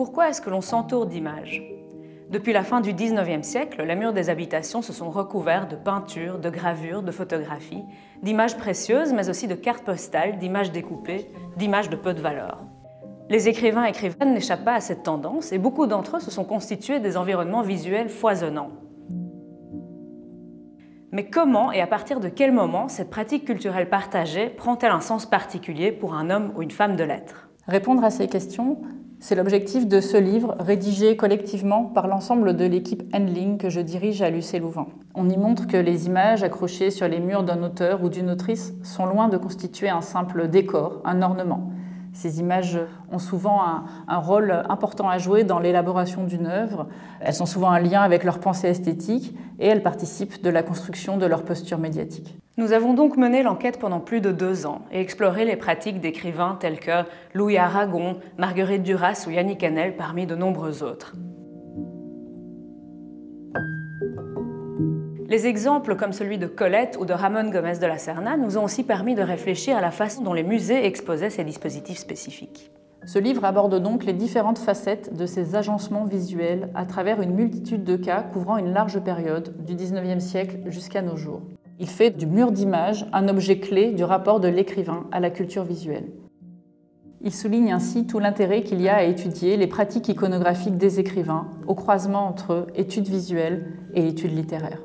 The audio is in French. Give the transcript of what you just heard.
Pourquoi est-ce que l'on s'entoure d'images? Depuis la fin du XIXe siècle, les murs des habitations se sont recouverts de peintures, de gravures, de photographies, d'images précieuses, mais aussi de cartes postales, d'images découpées, d'images de peu de valeur. Les écrivains et écrivaines n'échappent pas à cette tendance et beaucoup d'entre eux se sont constitués des environnements visuels foisonnants. Mais comment et à partir de quel moment cette pratique culturelle partagée prend-elle un sens particulier pour un homme ou une femme de lettres? Répondre à ces questions, c'est l'objectif de ce livre, rédigé collectivement par l'ensemble de l'équipe Handling que je dirige à l'UC Louvain. On y montre que les images accrochées sur les murs d'un auteur ou d'une autrice sont loin de constituer un simple décor, un ornement. Ces images ont souvent un rôle important à jouer dans l'élaboration d'une œuvre. Elles ont souvent un lien avec leur pensée esthétique et elles participent de la construction de leur posture médiatique. Nous avons donc mené l'enquête pendant plus de 2 ans et exploré les pratiques d'écrivains tels que Louis Aragon, Marguerite Duras ou Yannick Hanel parmi de nombreux autres. Les exemples comme celui de Colette ou de Ramon Gomez de la Serna nous ont aussi permis de réfléchir à la façon dont les musées exposaient ces dispositifs spécifiques. Ce livre aborde donc les différentes facettes de ces agencements visuels à travers une multitude de cas couvrant une large période du XIXe siècle jusqu'à nos jours. Il fait du mur d'images un objet clé du rapport de l'écrivain à la culture visuelle. Il souligne ainsi tout l'intérêt qu'il y a à étudier les pratiques iconographiques des écrivains au croisement entre études visuelles et études littéraires.